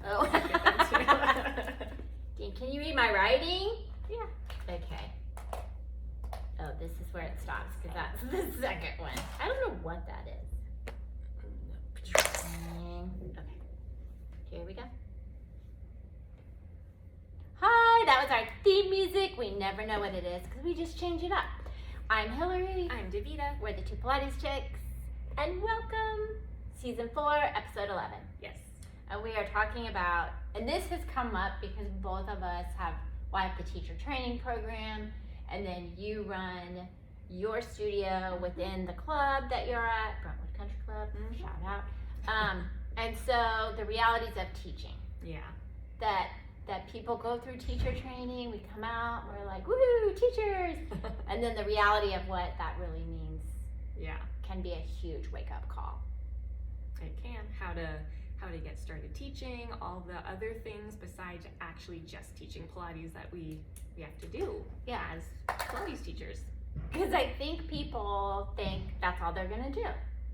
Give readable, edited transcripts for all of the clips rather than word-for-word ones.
Oh. Can you read my writing? Yeah. Okay. Oh, this is where it stops because that's the second one. I don't know what that is. Okay. Here we go. Hi, that was our theme music. We never know what it is because we just change it up. I'm Hillary. I'm Davida. We're the two Pilates chicks. And welcome, season 4, episode 11. Yes. And we are talking about, and this has come up because both of us have, well, I have the teacher training program, and then you run your studio within the club that you're at, Brentwood Country Club, shout out. And so the realities of teaching. Yeah. That people go through teacher training, we come out, we're like, woohoo, teachers! And then the reality of what that really means can be a huge wake-up call. It can. How to get started teaching, all the other things besides actually just teaching Pilates that we have to do as Pilates teachers. Because I think people think that's all they're gonna do.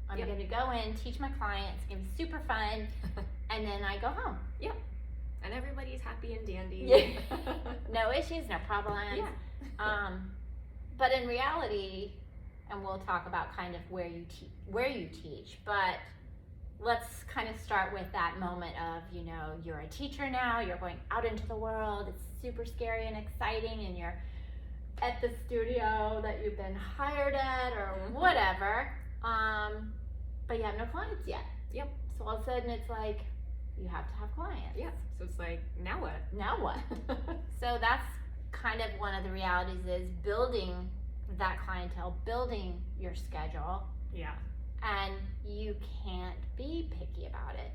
I'm gonna go in, teach my clients, it's gonna be super fun, and then I go home. Yep. And everybody's happy and dandy. Yeah. No issues, no problems. Yeah. But in reality, and we'll talk about kind of where you teach, but let's kind of start with that moment of, you're a teacher now, you're going out into the world, it's super scary and exciting, and you're at the studio that you've been hired at or whatever, but you have no clients yet. Yep. So all of a sudden it's like, you have to have clients. Yeah. So it's like, now what? Now what? So that's kind of one of the realities is building that clientele, building your schedule. Yeah. And you can't be picky about it.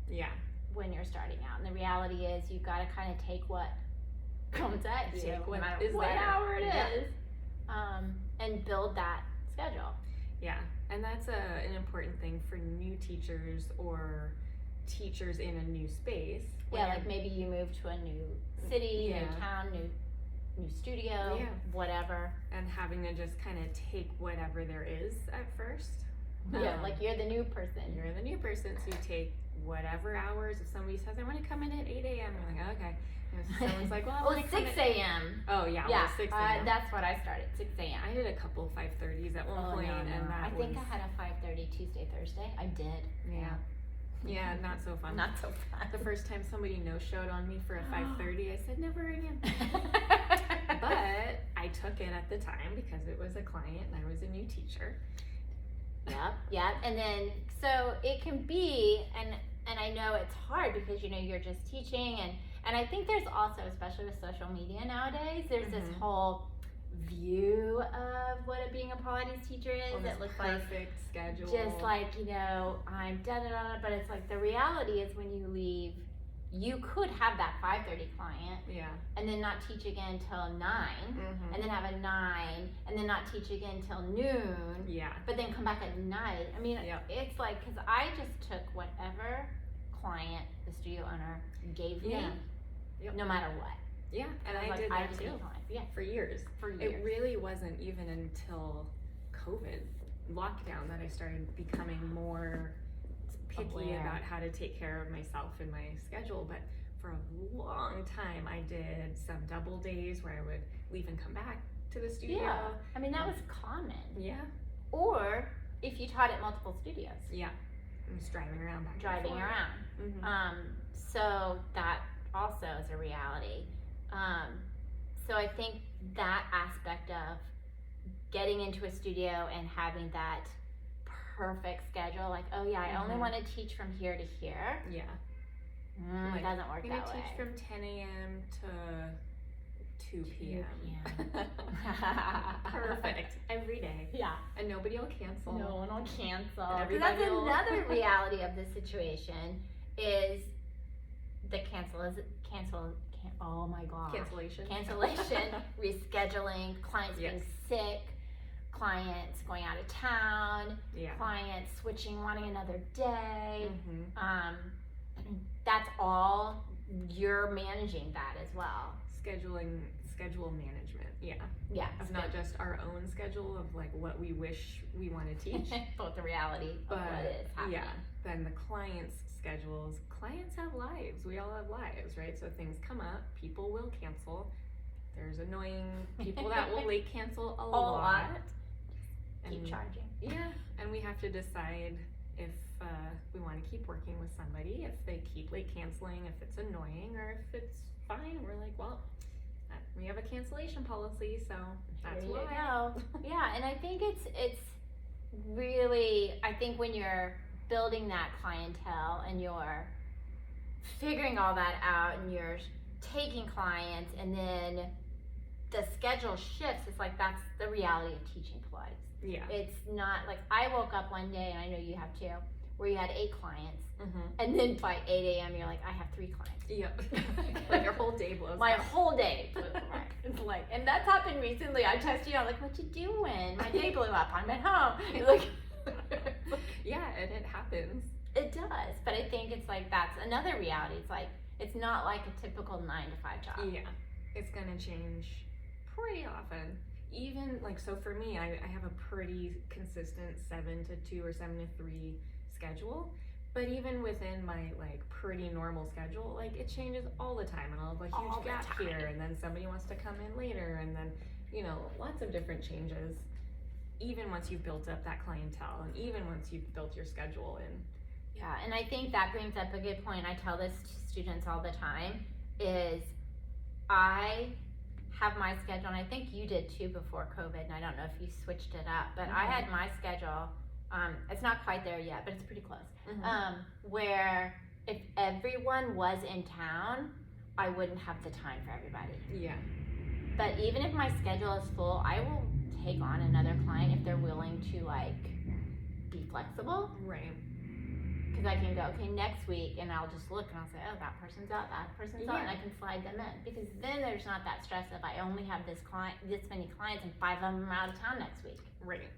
Yeah. When you're starting out. And the reality is you've got to kind of take what comes at you, no matter what hour it is, and build that schedule. Yeah. And that's an important thing for new teachers or teachers in a new space. Yeah, like maybe you move to a new city, new town, new studio, whatever. And having to just kind of take whatever there is at first. Yeah, like you're the new person. You're the new person, so you take whatever hours. If somebody says, I want to come in at 8 a.m., you're like, okay. And if someone's like, well, well, 6 a.m. Oh, yeah, yeah, well, 6 a.m. That's what I started, 6 a.m. I did a couple 5:30s at one point. No. And that I think I had a 5:30 Tuesday, Thursday. I did. Yeah, not so fun. Not so fun. The first time somebody no-showed on me for a 5:30, I said, never again. But I took it at the time because it was a client and I was a new teacher. Yep. And then, so it can be, and I know it's hard because, you're just teaching, and I think there's also, especially with social media nowadays, there's this whole view of what being a Pilates teacher is. It looks perfect like schedule. just like, I'm da-da-da, but it's like the reality is when you leave, you could have that 5:30 client and then not teach again till 9 and then have a 9 and then not teach again till noon but then come back at night. I mean, it's like, because I just took whatever client the studio owner gave me no matter what. Yeah, and I did that too. For years. It really wasn't even until COVID lockdown that I started becoming more picky about how to take care of myself and my schedule. But for a long time, I did some double days where I would leave and come back to the studio. Yeah, I mean, that was common. Yeah. Or if you taught at multiple studios. Yeah. I'm just driving around back Driving and forth. around. So that also is a reality. So I think that aspect of getting into a studio and having that perfect schedule, like, oh yeah, I only want to teach from here to here. Yeah. It doesn't work that way. I'm going to teach from 10 a.m. to 2 p.m. Perfect. Every day. Yeah. And nobody will cancel. No one will cancel. Everybody That's will... another reality of this situation is the oh my God. Cancellation, rescheduling, clients being sick, clients going out of town, clients switching, wanting another day. Mm-hmm. That's all, you're managing that as well. Scheduling schedule management. Yeah. Of not just our own schedule of like what we wish we want to teach, but the reality of what is happening. Then the clients' schedules. Clients have lives. We all have lives, right? So things come up. People will cancel. There's annoying people that will late cancel a lot. Keep charging. Yeah, and we have to decide if we want to keep working with somebody, if they keep late canceling, if it's annoying, or if it's fine. We're like, well, we have a cancellation policy, so that's Here why. you go. Yeah, and I think it's really, I think when you're building that clientele and you're figuring all that out and you're taking clients and then the schedule shifts, it's like that's the reality of teaching Pilates. Yeah. It's not like I woke up one day, and I know you have too, where you had 8 clients, and then by 8 a.m. you're like, I have 3 clients. Yep. Like your whole day blows. My whole day blew apart. It's like, and that's happened recently. I texted you, I'm like, what you doing? My day blew up. I'm at home. Like, yeah, and it happens. It does, but I think it's like that's another reality. It's like it's not like a typical 9 to 5 job. Yeah, it's gonna change pretty often. Even like, so for me, I have a pretty consistent 7 to 2 or 7 to 3 schedule, but even within my like pretty normal schedule, like it changes all the time, and I'll have a huge gap here, and then somebody wants to come in later, and then, you know, lots of different changes, even once you've built up that clientele, and even once you've built your schedule in. Yeah, and I think that brings up a good point. I tell this to students all the time, is I have my schedule, and I think you did too before COVID, and I don't know if you switched it up, but I had my schedule, it's not quite there yet, but it's pretty close, where if everyone was in town, I wouldn't have the time for everybody. Yeah. But even if my schedule is full, I will take on another client if they're willing to like be flexible. Right. Because I can go, okay, next week, and I'll just look and I'll say, oh, that person's out, and I can slide them in. Because then there's not that stress of I only have this many clients, and 5 of them are out of town next week. Right.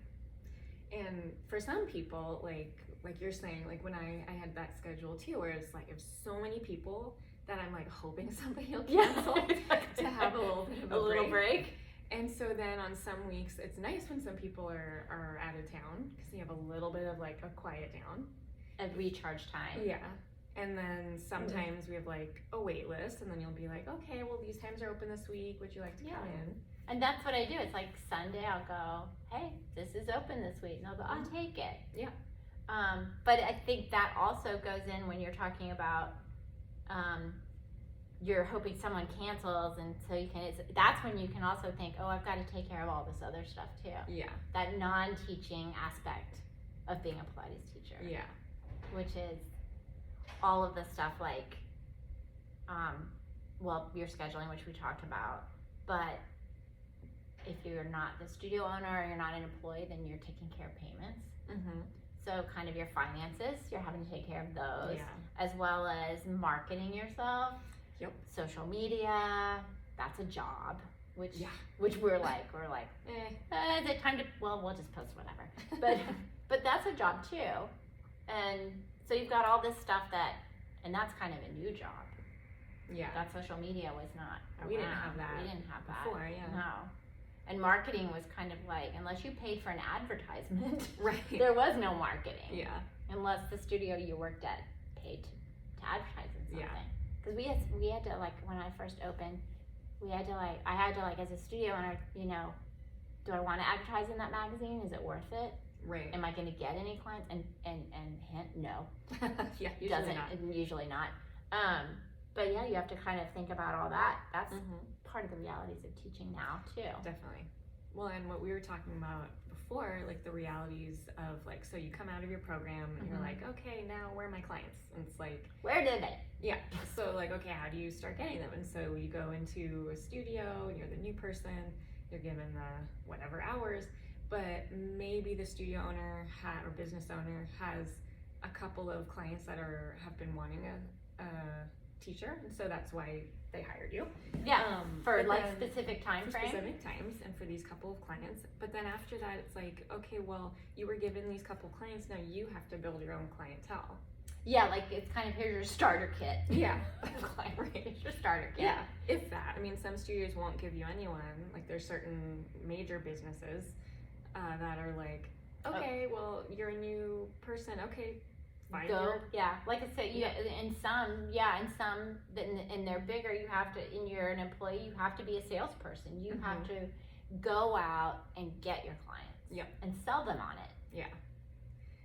And for some people, like you're saying, like when I had that schedule too, where it's like, there's so many people that I'm like hoping somebody will cancel to have a little bit of a little break. And so then on some weeks, it's nice when some people are out of town, because you have a little bit of like a quiet down. A recharge time. Yeah. And then sometimes we have like a wait list, and then you'll be like, okay, well, these times are open this week. Would you like to come in? And that's what I do. It's like Sunday, I'll go, hey, this is open this week. And I'll go, I'll take it. Yeah. But I think that also goes in when you're talking about you're hoping someone cancels, and so you can, that's when you can also think, oh, I've got to take care of all this other stuff too. Yeah. That non-teaching aspect of being a Pilates teacher. Yeah. Which is all of the stuff like, well, your scheduling, which we talked about, but if you're not the studio owner or you're not an employee, then you're taking care of payments. So kind of your finances, you're having to take care of those, as well as marketing yourself. Yep. Social media, that's a job, which we're like, is it time to, well, we'll just post whatever. But that's a job too. And so you've got all this stuff and that's kind of a new job. Yeah. That social media was not around. We didn't have that. We didn't have that. Before, yeah. No. And marketing was kind of like, unless you paid for an advertisement, right, there was no marketing. Yeah. Unless the studio you worked at paid to advertise in something. Yeah. Because we had to, like, when I first opened, I had to, like, as a studio owner, you know, do I want to advertise in that magazine? Is it worth it? Right. Am I going to get any clients? And hint, no. Yeah, usually not. But yeah, you have to kind of think about all that. That's part of the realities of teaching now too. Definitely. Well, and what we were talking about before, like the realities of like, so you come out of your program and you're like, okay, now where are my clients? And it's like, where did they? Yeah. So like, okay, how do you start getting them? And so you go into a studio and you're the new person, you're given the whatever hours, but maybe the studio owner or business owner has a couple of clients that have been wanting a teacher, and so that's why they hired you. Yeah, for like specific time frame. Specific times, and for these couple of clients. But then after that, it's like, okay, well, you were given these couple clients, now you have to build your own clientele. Yeah, like it's kind of, here's your starter kit. Yeah. Right. Here's your starter kit. Yeah, if that. I mean, some studios won't give you anyone. Like there's certain major businesses that are like, okay, well, you're a new person. Okay, find your... Yeah, like I said, in some and they're bigger, you have to, and you're an employee, you have to be a salesperson. You have to go out and get your clients and sell them on it. Yeah.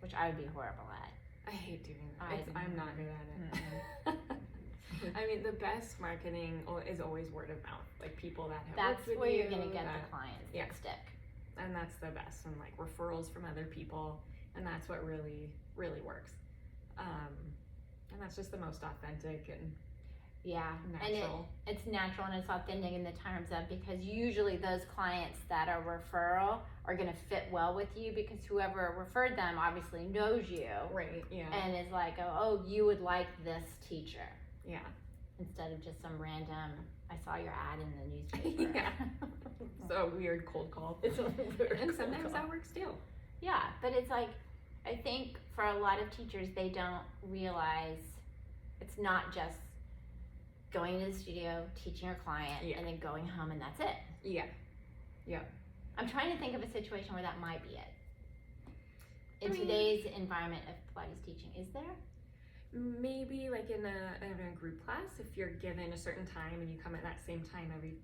Which I would be horrible at. I hate doing that. I'm not good at it. I mean, the best marketing is always word of mouth. Like people that have worked with you. That's where you're going to get the clients that stick. And that's the best. And like referrals from other people. And that's what really, really works. And that's just the most authentic and natural. And it's natural and it's authentic in the terms of, because usually those clients that are referral are going to fit well with you, because whoever referred them obviously knows you. Right, yeah. And is like, oh, you would like this teacher. Yeah. Instead of just some random, I saw your ad in the newspaper. Yeah. So weird cold call. It's a weird and sometimes that works too. Yeah, but it's like, I think for a lot of teachers, they don't realize it's not just going to the studio, teaching your client, and then going home and that's it. Yeah. Yeah. I'm trying to think of a situation where that might be it. In today's environment of Pilates teaching, is there? Maybe like in a group class, if you're given a certain time and you come at that same time every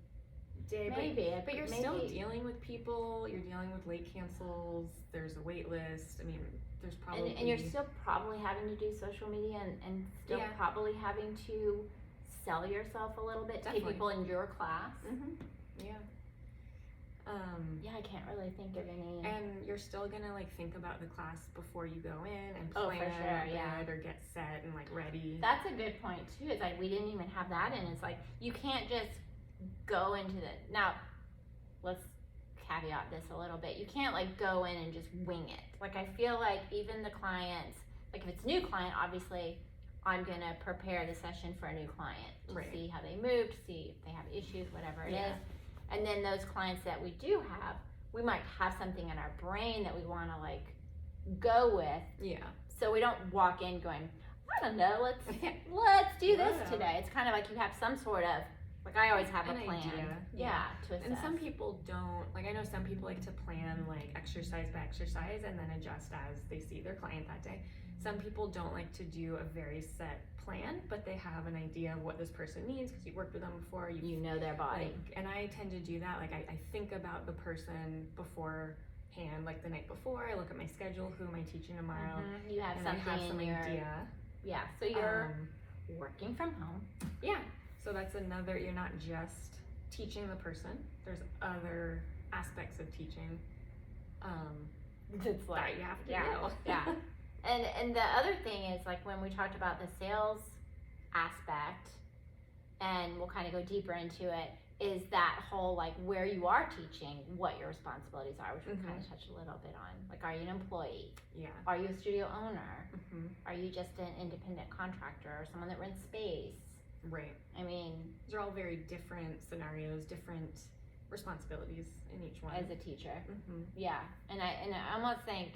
day. Maybe, but you're still dealing with people. You're dealing with late cancels. There's a wait list. I mean, there's probably... And you're still probably having to do social media and still probably having to sell yourself a little bit to people in your class. Yeah. I can't really think of any. And you're still gonna like think about the class before you go in and plan or get set and like ready. That's a good point too. It's like we didn't even have that in. It's like you can't just go into the... Now, let's caveat this a little bit. You can't like go in and just wing it. Like I feel like even the clients, like if it's a new client, obviously I'm gonna prepare the session for a new client to see how they move, to see if they have issues, whatever it is. And then those clients that we do have, we might have something in our brain that we want to like go with. Yeah. So we don't walk in going, I don't know, let's do this today. It's kind of like you have some sort of, like I always have a plan. Idea. To assess. And some people don't, like I know some people like to plan like exercise by exercise and then adjust as they see their client that day. Some people don't like to do a very set plan, but they have an idea of what this person needs because you've worked with them before. You know their body. Like, and I tend to do that. Like I think about the person beforehand, like the night before. I look at my schedule. Who am I teaching tomorrow? You have some idea. Yeah. So you're working from home. Yeah. So that's another. You're not just teaching the person. There's other aspects of teaching. It's like that you have to do. Yeah. And the other thing is, like, when we talked about the sales aspect, and we'll kind of go deeper into it, is that whole, like, where you are teaching, what your responsibilities are, which we kind of touched a little bit on. Like, are you an employee? Yeah. Are you a studio owner? Are you just an independent contractor or someone that rents space? Right. I mean... These are all very different scenarios, different responsibilities in each one. As a teacher. Yeah. And I almost think...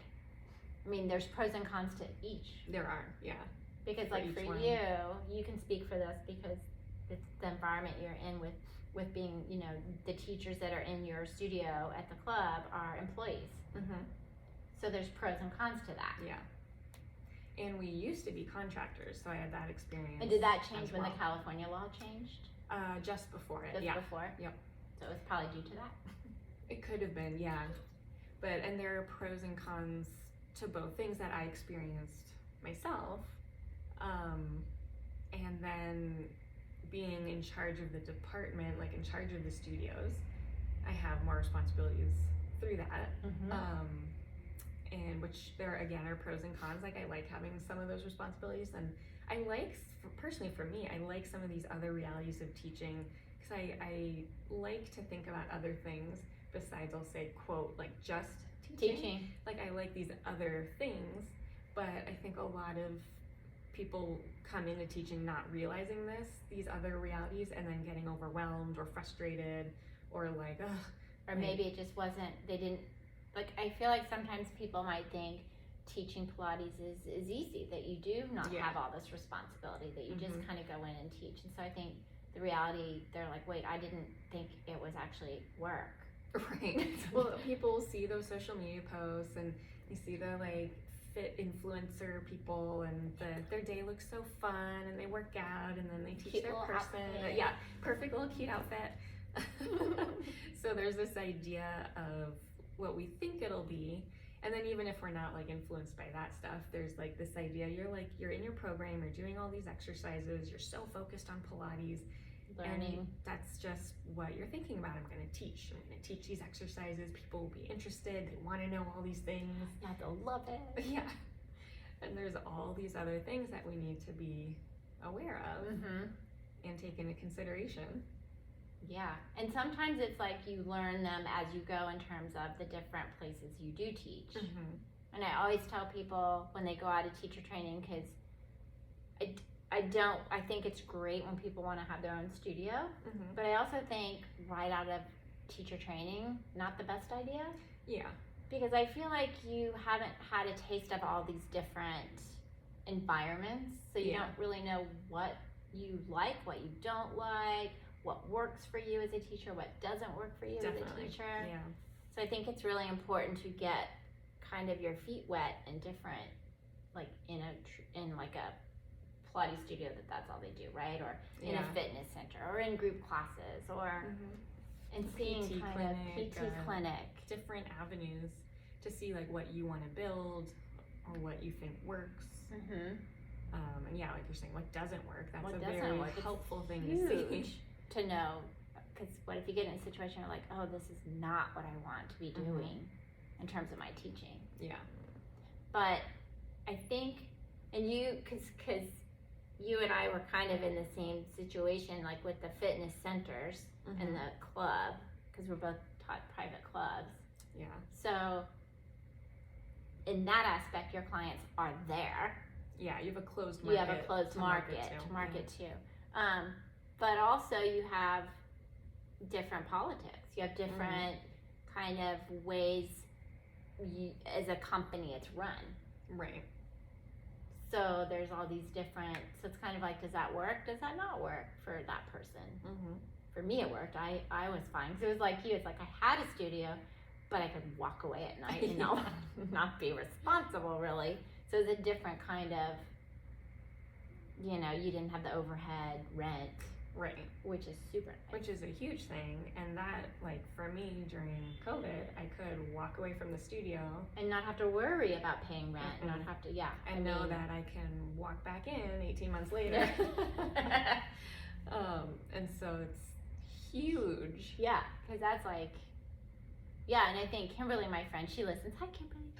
I mean, there's pros and cons to each. There are, yeah. Because, like, for you can speak for this because it's the environment you're in with being, you know, the teachers that are in your studio at the club are employees. So there's pros and cons to that. Yeah. And we used to be contractors, so I had that experience. And did that change when the California law changed? Just before it, Just before? Yep. So it was probably due to that? It could have been, yeah. And there are pros and cons to both things that I experienced myself, and then being in charge of the department, like in charge of the studios, I have more responsibilities through that, and which there again are pros and cons. Like I like having some of those responsibilities, and I like, personally for me, I like some of these other realities of teaching because I like to think about other things besides, I'll say, quote, like just teaching. Like I like these other things, but I think a lot of people come into teaching not realizing these other realities and then getting overwhelmed or frustrated or like, ugh. Or maybe it just wasn't, they didn't, like I feel like sometimes people might think teaching Pilates is easy, that you do not have all this responsibility, that you just kind of go in and teach. And so I think the reality, they're like, wait, I didn't think it was actually work. Right. Well, people see those social media posts and you see the like fit influencer people and their day looks so fun and they work out and then they teach Cute their little person. outfit. Yeah, perfect little cute outfit. So there's this idea of what we think it'll be. And then even if we're not like influenced by that stuff, there's like this idea, you're in your program, you're doing all these exercises, you're so focused on Pilates, Learning. and that's just what you're thinking about. I'm going to teach these exercises, people will be interested, they want to know all these things. Yeah, they'll love it. Yeah. And there's all these other things that we need to be aware of and take into consideration. Yeah, and sometimes it's like you learn them as you go in terms of the different places you do teach. And I always tell people when they go out of teacher training, because I think it's great when people want to have their own studio, but I also think right out of teacher training, not the best idea. Yeah. Because I feel like you haven't had a taste of all these different environments, so you don't really know what you like, what you don't like, what works for you as a teacher, what doesn't work for you as a teacher. Yeah. So I think it's really important to get kind of your feet wet in different, like in like a Pilates studio that's all they do, right? Or in a fitness center, or in group classes, or in seeing PT kind clinic, of PT clinic. Different avenues to see like what you want to build or what you think works. And yeah, like you're saying, what doesn't work, that's a very helpful thing to see. To know, because what if you get in a situation where like, oh, this is not what I want to be doing in terms of my teaching. Yeah. But I think, and you, because you and I were kind of in the same situation, like with the fitness centers and the club, because we're both taught private clubs. Yeah. So in that aspect, your clients are there. Yeah, you have a closed market. You have a closed market to market to. But also you have different politics. You have different kind of ways as a company it's run. Right. So there's all these different, so it's kind of like, does that work? Does that not work for that person? For me it worked. I was fine. So it was like you, it's like I had a studio, but I could walk away at night and not be responsible really. So it's a different kind of, you didn't have the overhead rent. Right. Which is super nice. Which is a huge thing. And that, like, for me, during COVID, I could walk away from the studio. And not have to worry about paying rent. And not have to, And know that I can walk back in 18 months later. And so it's huge. Yeah, because that's like, and I think Kimberly, my friend, she listens. Hi, Kimberly.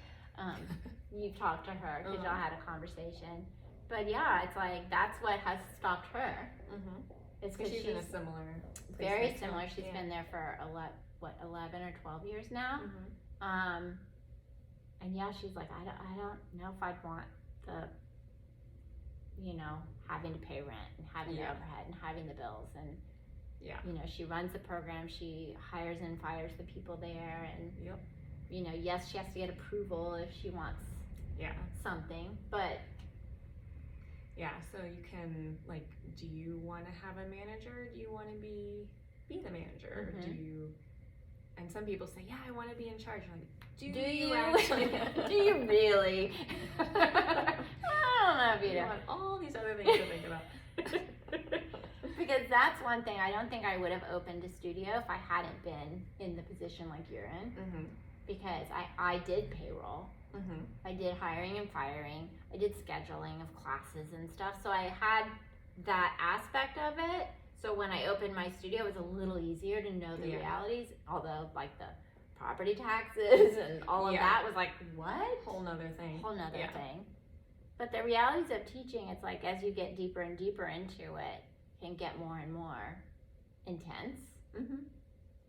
You've talked to her because y'all had a conversation. But yeah, it's like, that's what has stopped her. It's because she's in a similar place. Very similar. She's been there for 11 or 12 years now. And yeah, she's like, I don't know if I'd want the, having to pay rent and having the overhead and having the bills and she runs the program. She hires and fires the people there, and yes, she has to get approval if she wants something, but. Yeah, so you can, like, do you want to have a manager? Do you want to be the manager? Do you, and some people say, yeah, I want to be in charge. I'm like, do you actually? Do you really? I don't know if you have all these other things to think about. Because that's one thing, I don't think I would have opened a studio if I hadn't been in the position like you're in. Because I did payroll. I did hiring and firing. I did scheduling of classes and stuff. So I had that aspect of it. So when I opened my studio, it was a little easier to know the realities. Although, like, the property taxes and all of that was like, what? Whole nother thing. Thing. But the realities of teaching, it's like as you get deeper and deeper into it, it can get more and more intense.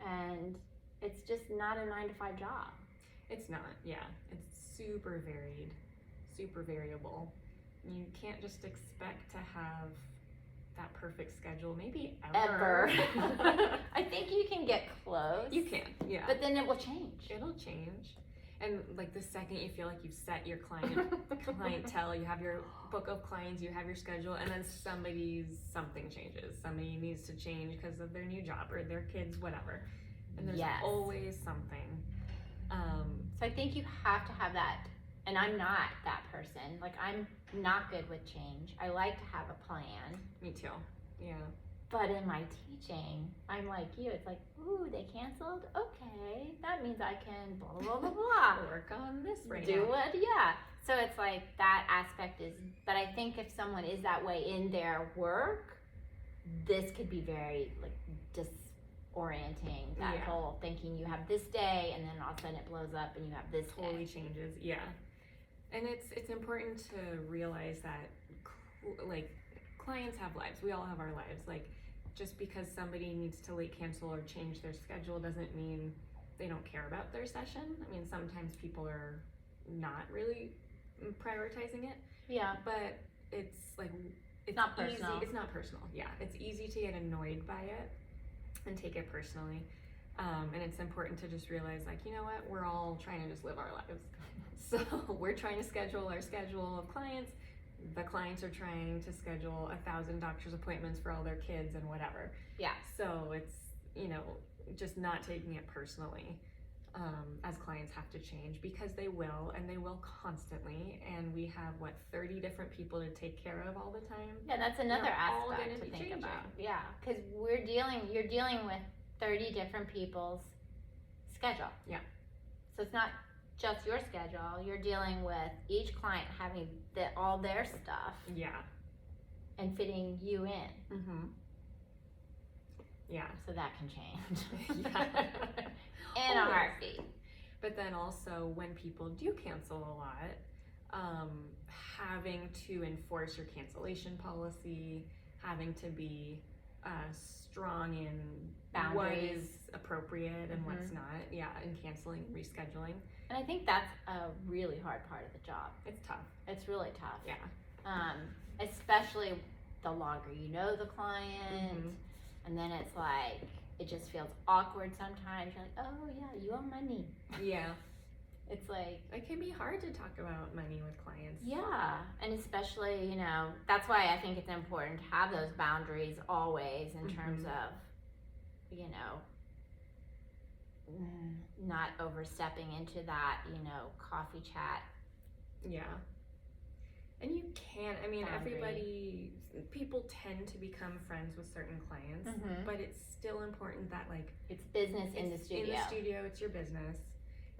And it's just not a 9-to-5 job. It's not, It's super varied, super variable. You can't just expect to have that perfect schedule, maybe ever. I think you can get close. You can, But then it will change. It'll change. And like the second you feel like you've set your clientele, you have your book of clients, you have your schedule, and then something changes. Somebody needs to change because of their new job or their kids, whatever. And there's always something. So I think you have to have that, and I'm not that person. Like, I'm not good with change. I like to have a plan. Me too. Yeah. But in my teaching, I'm like you. It's like, ooh, they canceled? Okay, that means I can blah, blah, blah, blah. Work on this right now. Do it, yeah. So it's like that aspect is, but I think if someone is that way in their work, this could be very like disorienting, that whole thinking you have this day and then all of a sudden it blows up and you have this totally day. Changes, yeah. And it's important to realize that like clients have lives. We all have our lives. Like, just because somebody needs to late cancel or change their schedule doesn't mean they don't care about their session. I mean, sometimes people are not really prioritizing it. Yeah. But it's like, it's not personal. It's not personal. Yeah. It's easy to get annoyed by it and take it personally. And it's important to just realize, like, you know what? We're all trying to just live our lives. So we're trying to schedule our schedule of clients. The clients are trying to schedule 1,000 doctor's appointments for all their kids and whatever. Yeah. So it's, you know, just not taking it personally, as clients have to change, because they will, and they will constantly. And we have 30 different people to take care of all the time. Yeah, that's another aspect to think about. Yeah, because you're dealing with 30 different people's schedule. Yeah. So it's not just your schedule. You're dealing with each client having all their stuff. Yeah. And fitting you in. Mm-hmm. Yeah. So that can change. In a heartbeat. But then also, when people do cancel a lot, having to enforce your cancellation policy, having to be strong in boundaries, what is appropriate and what's not, and canceling, rescheduling. And I think that's a really hard part of the job. It's tough. It's really tough. Yeah. Especially the longer you know the client, and then it's like, it just feels awkward sometimes. You're like, oh yeah, you owe money. Yeah. It's like, it can be hard to talk about money with clients. Yeah, and especially, you know, that's why I think it's important to have those boundaries always in terms of, you know, not overstepping into that, you know, coffee chat. Yeah. And you can't, I mean, people tend to become friends with certain clients, but it's still important that, like, it's business in the studio. In the studio, it's your business.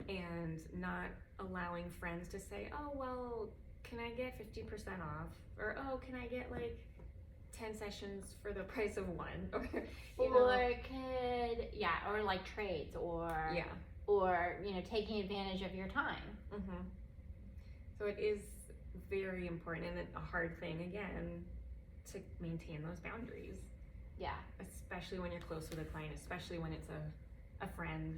And not allowing friends to say, oh, well, can I get 50% off? Or, oh, can I get like 10 sessions for the price of one? Or like trades or, you know, taking advantage of your time. So it is very important and a hard thing, again, to maintain those boundaries. Yeah. Especially when you're close with a client, especially when it's a friend.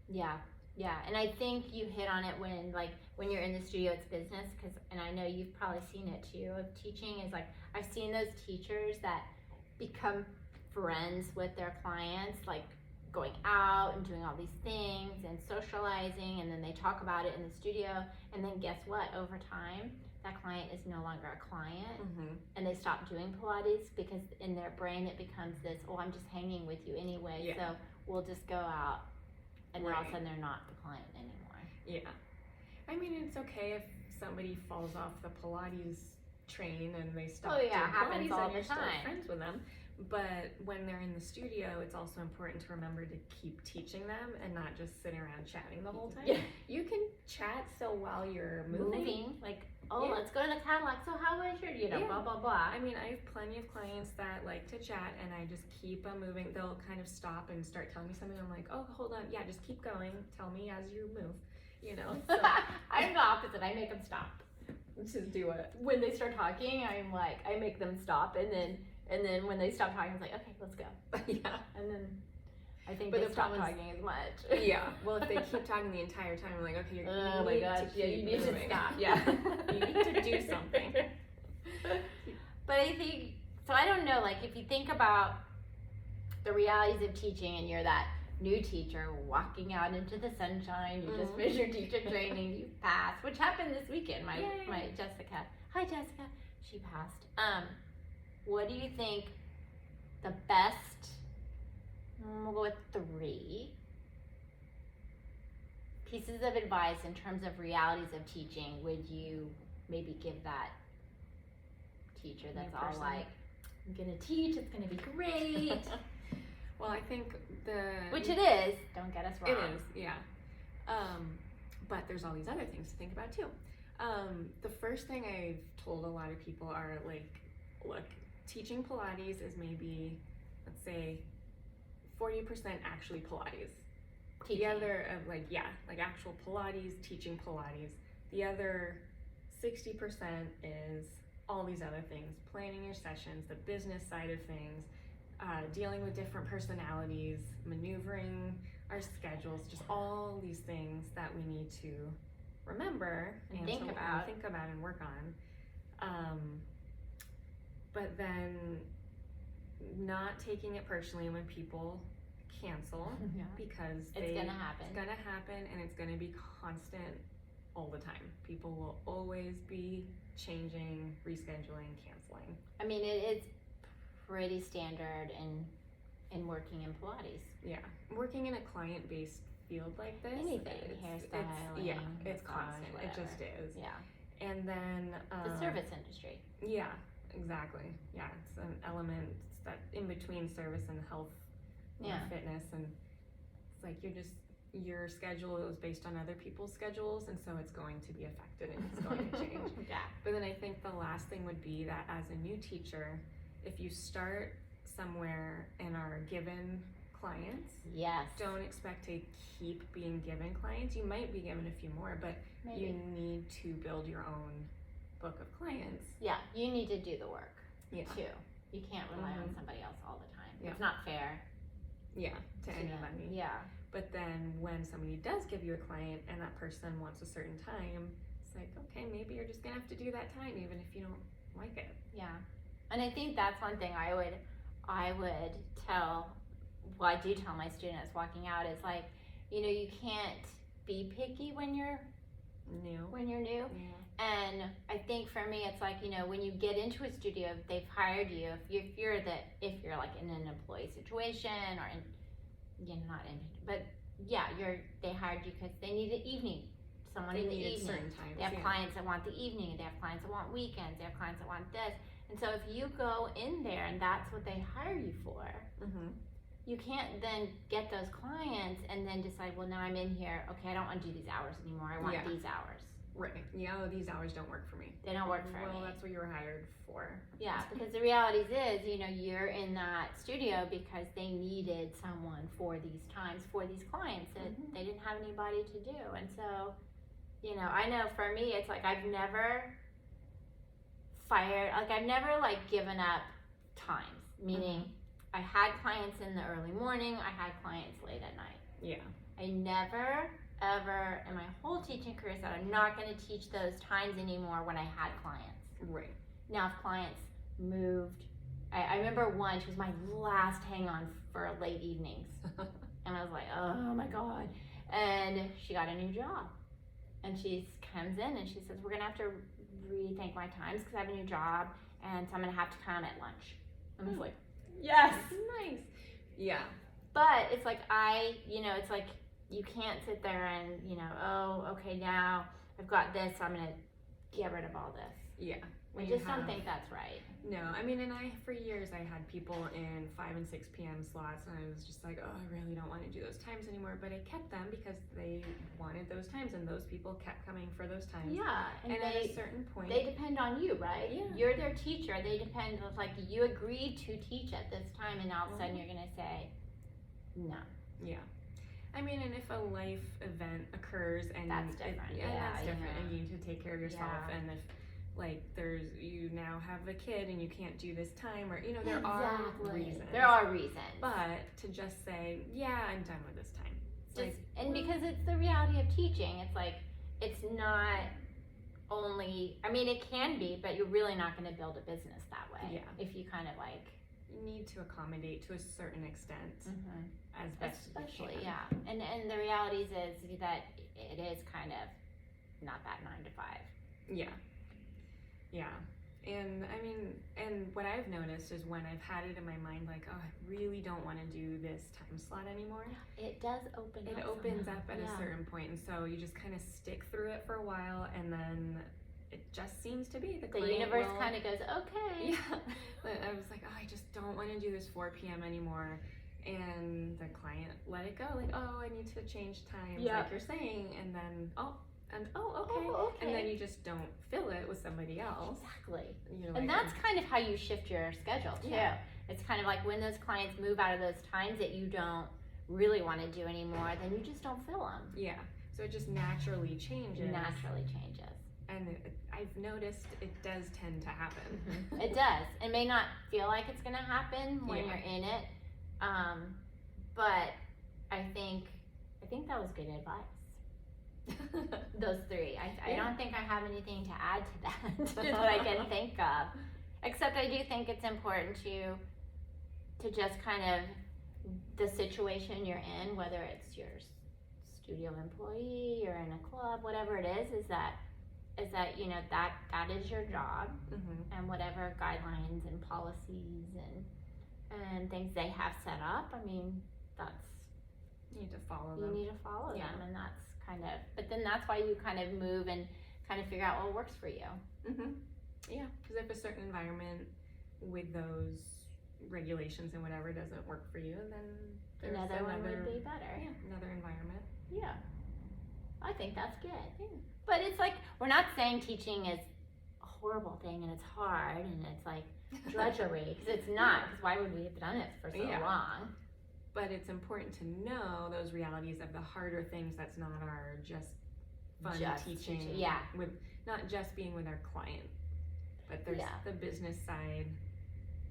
Yeah. Yeah, and I think you hit on it when you're in the studio, it's business, and I know you've probably seen it too, of teaching is like, I've seen those teachers that become friends with their clients, like going out and doing all these things and socializing, and then they talk about it in the studio, and then guess what, over time, that client is no longer a client, and they stop doing Pilates because in their brain it becomes this, oh, I'm just hanging with you anyway, so we'll just go out. And then all of a sudden they're not the client anymore. Yeah. I mean, it's okay if somebody falls off the Pilates train and they stop doing happens Pilates all and you're the time. still friends with them. But when they're in the studio, it's also important to remember to keep teaching them and not just sitting around chatting the whole time. Yeah. You can chat still while you're moving. Like, let's go to the Cadillac. So how was your, blah, blah, blah. I mean, I have plenty of clients that like to chat, and I just keep them moving. They'll kind of stop and start telling me something. I'm like, oh, hold on. Yeah, just keep going. Tell me as you move, you know. So. I'm the opposite. I make them stop. Just do it. When they start talking, I'm like, I make them stop, and then when they stop talking, I was like, okay, let's go. Yeah. And then I think they stop talking as much. Yeah. Well, if they keep talking the entire time, I'm like, okay, you need to stop. Yeah. You need to do something. But I think, so I don't know, like if you think about the realities of teaching and you're that new teacher walking out into the sunshine. You just finished your teacher training, you passed, which happened this weekend. My Jessica, hi Jessica, she passed. What do you think the best, we'll go with 3 pieces of advice in terms of realities of teaching would you maybe give that teacher that's all like, I'm gonna teach, it's gonna be great. Well, I think which it is, don't get us wrong. It is, yeah. But there's all these other things to think about too. The first thing I've told a lot of people are like, look, teaching Pilates is maybe, let's say, 40% actually Pilates. Teaching. The other, like actual Pilates, teaching Pilates. The other 60% is all these other things, planning your sessions, the business side of things, dealing with different personalities, maneuvering our schedules, just all these things that we need to remember and think about and work on. But then not taking it personally when people cancel, because it's gonna happen. It's gonna happen, and it's gonna be constant all the time. People will always be changing, rescheduling, canceling. I mean, it's pretty standard in working in Pilates. Yeah, working in a client-based field like this, anything, hairstyling, it's constant. It just is. Yeah. And then the service industry. Yeah, exactly. Yeah, it's an element that in between service and health, fitness, and it's like your schedule is based on other people's schedules, and so it's going to be affected and it's going to change. Yeah. But then I think the last thing would be that as a new teacher, if you start somewhere and are given clients, don't expect to keep being given clients. You might be given a few more, but you need to build your own book of clients. Yeah, you need to do the work too. You can't rely on somebody else all the time. It's not fair. Yeah, to anybody. Yeah. But then when somebody does give you a client and that person wants a certain time, it's like, okay, maybe you're just gonna have to do that time even if you don't like it. Yeah. And I think that's one thing I would tell, well, I do tell my students walking out is like, you can't be picky when you're new. Yeah. And I think for me, it's like, when you get into a studio, they've hired you. If you're like in an employee situation or they hired you because they need an evening, someone in the evening. Certain times, they have clients that want the evening. They have clients that want weekends. They have clients that want this. And so if you go in there and that's what they hire you for, you can't then get those clients and then decide, well, now I'm in here. Okay, I don't want to do these hours anymore. I want these hours. Right. Yeah, these hours don't work for me. They don't work for me. Well, that's what you were hired for. Yeah, because the reality is, you're in that studio because they needed someone for these times, for these clients that they didn't have anybody to do. And so, I know for me, it's like I've never given up times, meaning I had clients in the early morning, I had clients late at night. Yeah. I never ever in my whole teaching career said I'm not going to teach those times anymore when I had clients. Right. Now if clients moved, I remember one, she was my last hang on for late evenings. And I was like, oh my God. And she got a new job. And she comes in and she says, we're going to have to rethink my times because I have a new job and so I'm going to have to come at lunch. And I was like, yes. Nice. Yeah. But it's like it's like you can't sit there and, okay, now I've got this, so I'm going to get rid of all this. Yeah. I just don't think that's right. No, I mean, and for years I had people in 5 and 6 p.m. slots, and I was just like, oh, I really don't want to do those times anymore. But I kept them because they wanted those times, and those people kept coming for those times. Yeah, and at a certain point, they depend on you, right? Yeah. You're their teacher. They depend. Like you agreed to teach at this time, and all of a sudden you're gonna say, no. Yeah. I mean, and if a life event occurs and that's different. That's different, and you need to take care of yourself, and if you now have a kid and you can't do this time, or there are reasons. There are reasons. But to just say, yeah, I'm done with this time. Because it's the reality of teaching. It's like it's not only. I mean, it can be, but you're really not going to build a business that way. Yeah. If you kind of need to accommodate to a certain extent as best especially as you can. and the realities is that it is kind of not that 9 to 5. Yeah. And I mean, and what I've noticed is when I've had it in my mind, like, oh, I really don't want to do this time slot anymore. It does open up. It opens up at a certain point, and so you just kind of stick through it for a while, and then it just seems to be the universe kind of goes, okay. Yeah. But I was like, oh, I just don't want to do this 4 p.m. anymore. And the client let it go, like, oh, I need to change times, like you're saying, and then, okay. And then you just don't fill it with somebody else. Exactly. You know, and that's kind of how you shift your schedule, too. Yeah. It's kind of like when those clients move out of those times that you don't really want to do anymore, then you just don't fill them. Yeah. So it just naturally changes. And I've noticed it does tend to happen. It does. It may not feel like it's going to happen when you're in it, but I think that was good advice. Those 3. I don't think I have anything to add to that that I can think of, except I do think it's important to just kind of the situation you're in, whether it's your studio employee or in a club, whatever it is that you know that is your job, and whatever guidelines and policies and things they have set up, I mean, you need to follow them. them, and that's kind of, but then that's why you kind of move and kind of figure out what works for you. Yeah, because if a certain environment with those regulations and whatever doesn't work for you, then there's another one would be better. Yeah, another environment. Yeah, I think that's good. Yeah. But it's like, we're not saying teaching is a horrible thing and it's hard and it's like drudgery, because it's not, because why would we have done it for so long? But it's important to know those realities of the harder things that's not our just fun teaching. Yeah. With not just being with our client, but there's the business side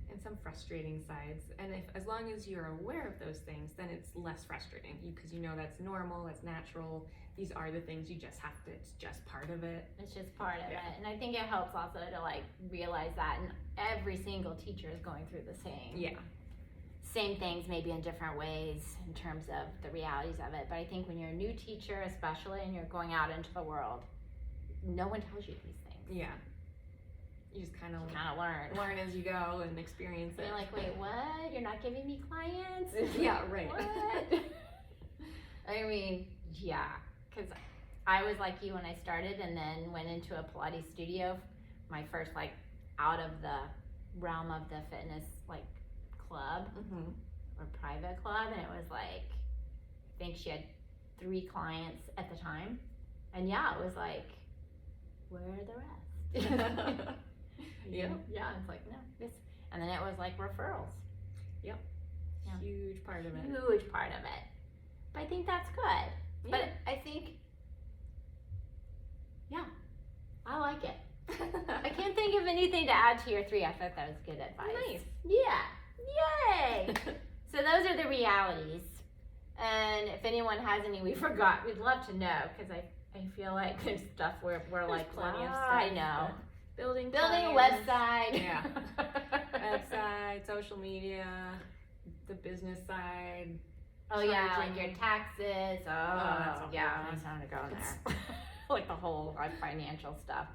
and some frustrating sides. And as long as you're aware of those things, then it's less frustrating because you know that's normal, that's natural. These are the things you just have to, it's just part of it. It's just part of it. And I think it helps also to like realize that, and every single teacher is going through the same things, maybe in different ways in terms of the realities of it. But I think when you're a new teacher, especially, and you're going out into the world, no one tells you these things. Yeah. You just kind of learn as you go and experience it. You're like, wait, what? You're not giving me clients? Yeah, right. What? I mean, yeah, because I was like you when I started, and then went into a Pilates studio, my first like out of the realm of the fitness like club or private club, and it was like, I think she had 3 clients at the time, and it was like, where are the rest? Yeah, it's like, no, this, and then it was like referrals. Yep. Yeah. Huge part of it. Huge part of it. But I think that's good. Yeah. But I think, I like it. I can't think of anything to add to your 3. I thought that was good advice. Nice. Yeah. Yay. So those are the realities. And if anyone has any we forgot, we'd love to know, because I feel like there's stuff where we're like, plenty of stuff. I know. Building a website. Yeah. Website, social media, the business side. Oh yeah, like your taxes. That's I was trying to go in there. Like the whole financial stuff.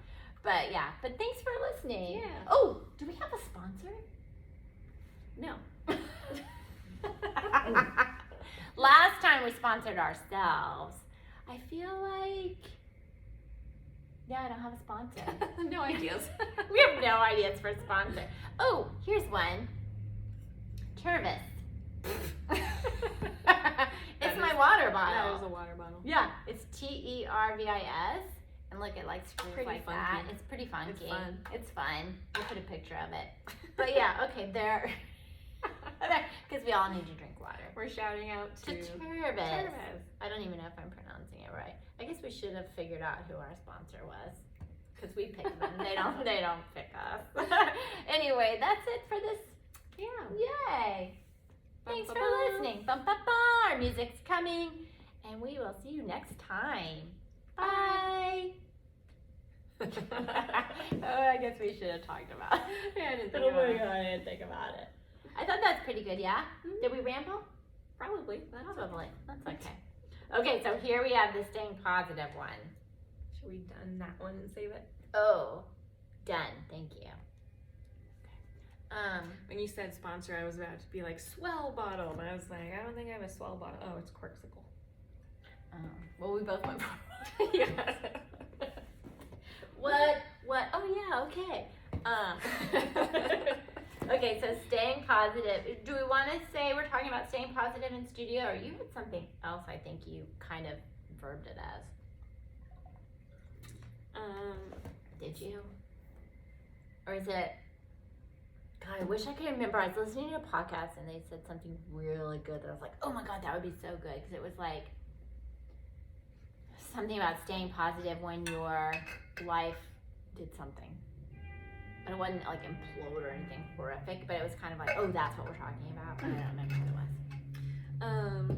But thanks for listening. Yeah. Oh, do we have a sponsor? No. Last time we sponsored ourselves. I feel like, I don't have a sponsor. No ideas. We have no ideas for a sponsor. Oh, here's one. Tervis. It's my water bottle. That is a water bottle. Yeah, it's Tervis. And look, it like screws like funky. that. It's pretty funky. It's fun. It's fun. We'll put a picture of it. But okay, there. Because we all need to drink water. We're shouting out to Tervis. I don't even know if I'm pronouncing it right. I guess we should have figured out who our sponsor was, because we picked them. They don't pick us. Anyway, that's it for this. Yeah. Yay. Thanks for listening. Bum, bum, bum. Our music's coming, and we will see you next time. Bye. I guess we should have talked about it. I didn't think about it. I didn't think about it. I thought that's pretty good, yeah? Mm-hmm. Did we ramble? Probably. Probably. That's okay. Okay, so here we have the staying positive one. Should we done that one and save it? Oh, done. Thank you. When you said sponsor, I was about to be like swell bottle, but I was like, I don't think I have a swell bottle. Oh, it's Corksicle. Well, we both went for it. Yeah. What? Oh, yeah, okay. Okay, so staying positive. Do we want to say we're talking about staying positive in studio, or you had something else I think you kind of verbed it as? Did you? Or is it, God, I wish I could remember. I was listening to a podcast and they said something really good that I was like, oh my God, that would be so good. Because it was like something about staying positive when your life did something. But it wasn't like implode or anything horrific, but it was kind of like, oh, that's what we're talking about. But I don't remember what it was.